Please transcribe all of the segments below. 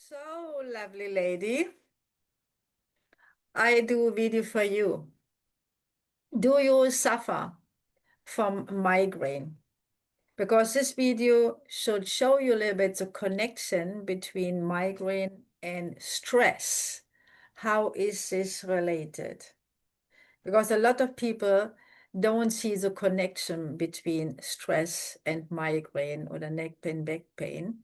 So, lovely lady, I do a video for you. Do you suffer from migraine? Because this video should show you a little bit the connection between migraine and stress. How is this related? Because a lot of people don't see the connection between stress and migraine or the neck pain, back pain.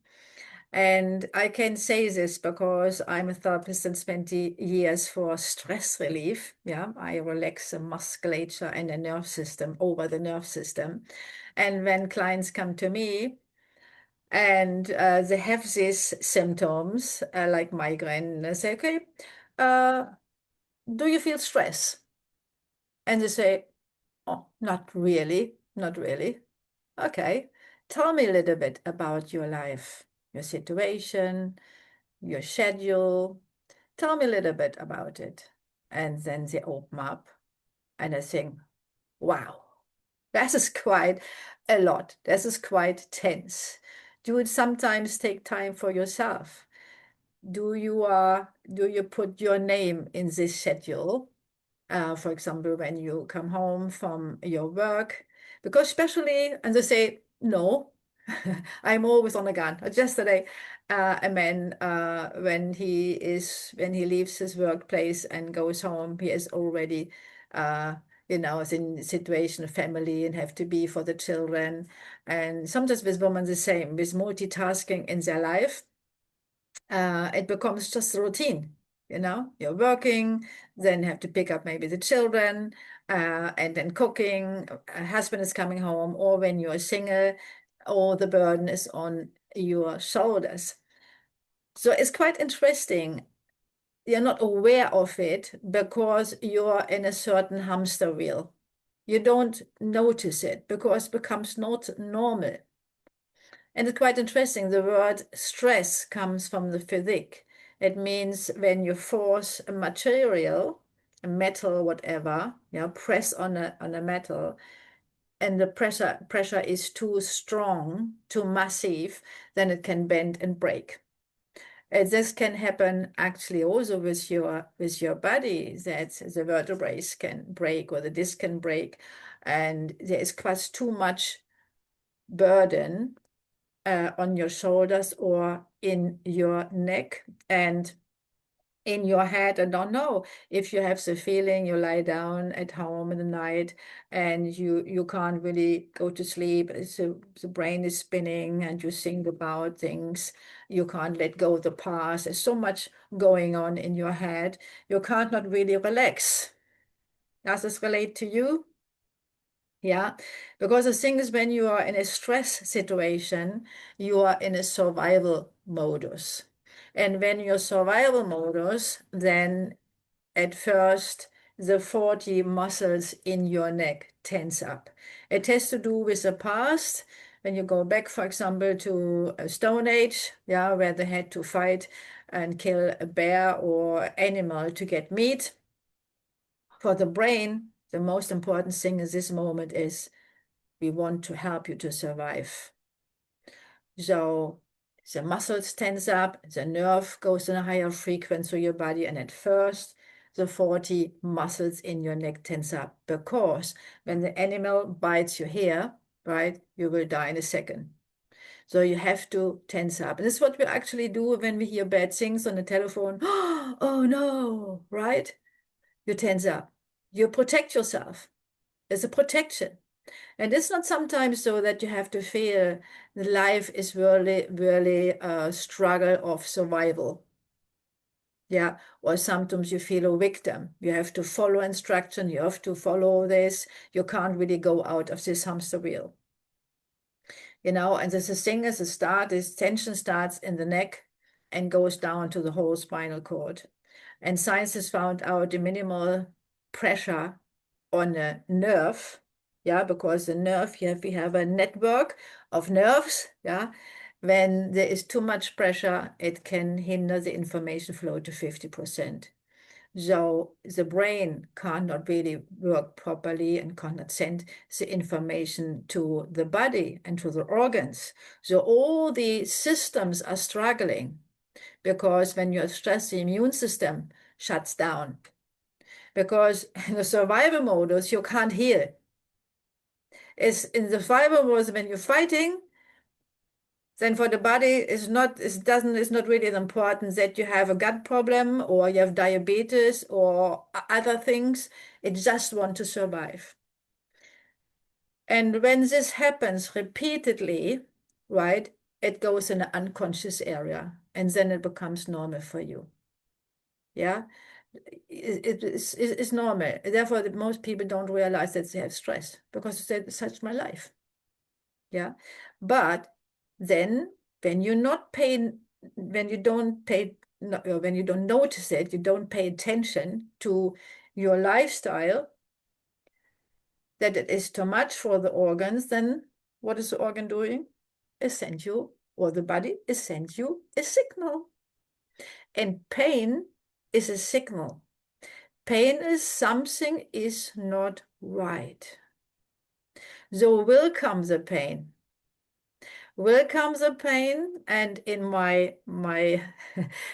And I can say this because I'm a therapist since 20 years for stress relief. Yeah, I relax the musculature and the nerve system over the nerve system. And when clients come to me and they have these symptoms like migraine, I say, okay, uh, do you feel stress? And they say, oh, not really, not really. Okay, tell me a little bit about your life, your situation, your schedule. Tell me a little bit about it. And then they open up and I think, wow, that is quite a lot. This is quite tense. Do you sometimes take time for yourself? Do you put your name in this schedule? For example, when you come home from your work, because especially, and they say, no, I'm always on a gun. Just yesterday, a man, when he leaves his workplace and goes home, he is already, uh, is in situation, family, and have to be for the children. And sometimes with women, the same, with multitasking in their life it becomes just a routine. You're working, then have to pick up maybe the children, and then cooking, a husband is coming home, or when you're single, all the burden is on your shoulders. So it's quite interesting. You're not aware of it because you're in a certain hamster wheel. You don't notice it because it becomes not normal. And it's quite interesting. The word stress comes from the physics. It means when you force a material, a metal, whatever, press on a metal, and the pressure is too strong, too massive, then it can bend and break. This can happen actually also with your body, that the vertebrae can break or the disc can break, and there is quite too much burden on your shoulders or in your neck and in your head. I don't know if you have the feeling you lie down at home in the night and you can't really go to sleep. The brain is spinning and you think about things. You can't let go of the past. There's so much going on in your head. You can't not really relax. Does this relate to you? Yeah, because the thing is, when you are in a stress situation, you are in a survival modus. And when you're survival modus, then at first the 40 muscles in your neck tense up. It has to do with the past. When you go back, for example, to a Stone Age, yeah, where they had to fight and kill a bear or animal to get meat. For the brain, the most important thing in this moment is we want to help you to survive. So the muscles tense up, the nerve goes in a higher frequency through your body, and at first the 40 muscles in your neck tense up because when the animal bites your hair, right, you will die in a second. So you have to tense up. And this is what we actually do when we hear bad things on the telephone. Oh no, right? You tense up. You protect yourself. It's a protection. And it's not sometimes so that you have to feel life is really, really a struggle of survival. Yeah, or sometimes you feel a victim. You have to follow instruction. You have to follow this. You can't really go out of this hamster wheel. And this thing is this tension starts in the neck and goes down to the whole spinal cord. And science has found out the minimal pressure on a nerve, yeah, because the nerve, we have a network of nerves, yeah. When there is too much pressure, it can hinder the information flow to 50%. So the brain cannot really work properly and cannot send the information to the body and to the organs. So all the systems are struggling because when you're stressed, the immune system shuts down. Because in the survival modus, you can't heal. It's in the survival modus when you're fighting, then for the body it's not really important that you have a gut problem or you have diabetes or other things. It just want to survive. And when this happens repeatedly, right, it goes in an unconscious area and then it becomes normal for you. Yeah, it's normal. Therefore, most people don't realize that they have stress because that's such my life. Yeah, but then when you're not paying, when you don't pay, when you don't notice it, you don't pay attention to your lifestyle, that it is too much for the organs, then what is the organ doing? It sends you, or the body is sends you a signal. And pain is a signal. Pain is something is not right. So will come the pain. Will come the pain, and in my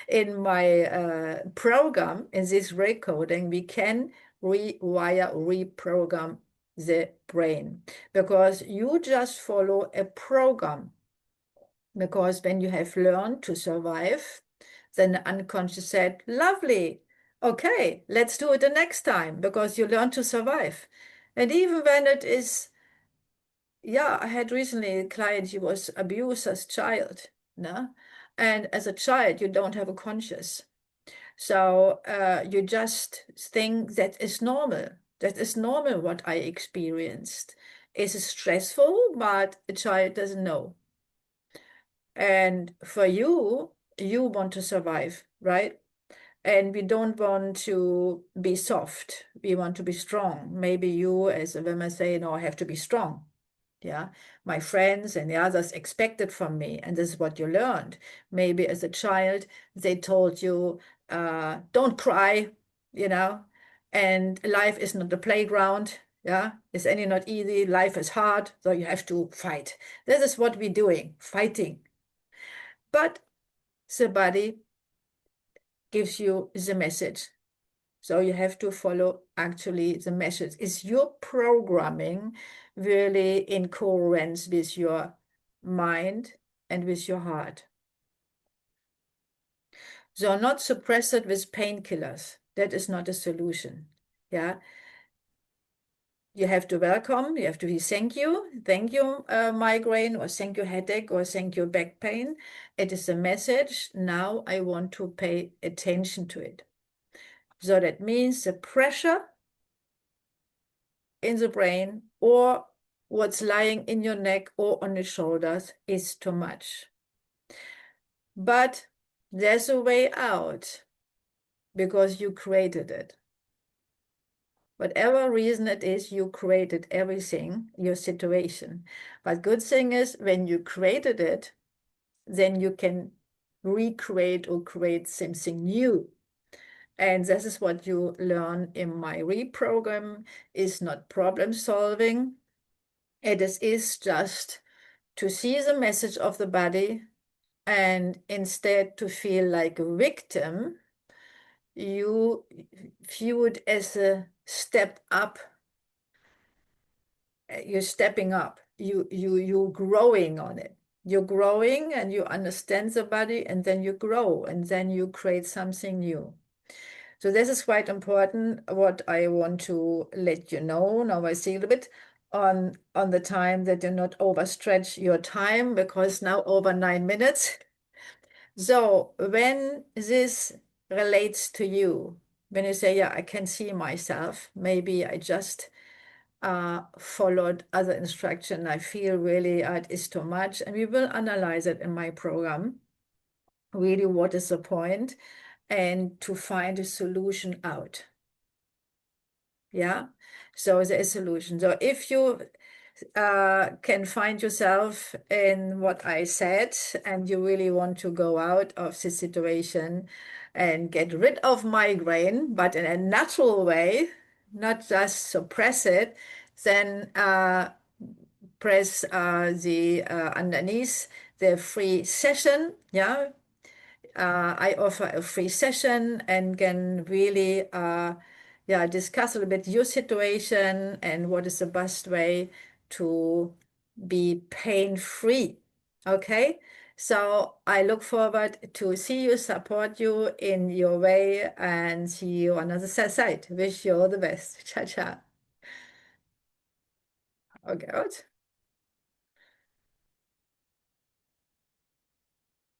in my program, in this recoding, we can rewire, reprogram the brain, because you just follow a program. Because when you have learned to survive, then the unconscious said, lovely, okay, let's do it the next time, because you learned to survive. And even when it is, yeah, I had recently a client, he was abused as a child, no? And as a child, you don't have a conscious. So you just think that is normal. That is normal what I experienced. It's stressful, but a child doesn't know. And for you, you want to survive, right? And we don't want to be soft. We want to be strong. Maybe you, as a woman, say, no, I have to be strong. Yeah, my friends and the others expected from me, and this is what you learned. Maybe as a child, they told you, don't cry, you know, and life is not a playground. Yeah, it's any not easy. Life is hard, so you have to fight. This is what we're doing, fighting. But the body gives you the message. So you have to follow actually the message. Is your programming really in coherence with your mind and with your heart? So not suppress it with painkillers. That is not a solution. Yeah. You have to welcome, you have to be thank you, migraine, or thank you, headache, or thank you, back pain. It is a message. Now I want to pay attention to it. So that means the pressure in the brain or what's lying in your neck or on your shoulders is too much. But there's a way out because you created it. Whatever reason it is, you created everything, your situation. But good thing is when you created it, then you can recreate or create something new. And this is what you learn in my reprogram, is not problem solving. It is just to see the message of the body, and instead to feel like a victim, you view it as a step up. You're stepping up. You're growing on it. You're growing and you understand the body, and then you grow and then you create something new. So this is quite important, what I want to let you know. Now I see a little bit on the time, that you not overstretch your time, because now over 9 minutes. So when this relates to you, when you say, yeah, I can see myself, maybe I just followed other instruction, I feel really it is too much, and we will analyze it in my program, really what is the point, and to find a solution out. Yeah, so there is a solution. So if you can find yourself in what I said, and you really want to go out of the situation and get rid of migraine, but in a natural way, not just suppress it, then press the underneath the free session. Yeah, I offer a free session and can really yeah, discuss a little bit your situation and what is the best way to be pain-free. Okay, so I look forward to see you, support you in your way, and see you on the other side. Wish you all the best. Ciao, ciao. Okay, gut.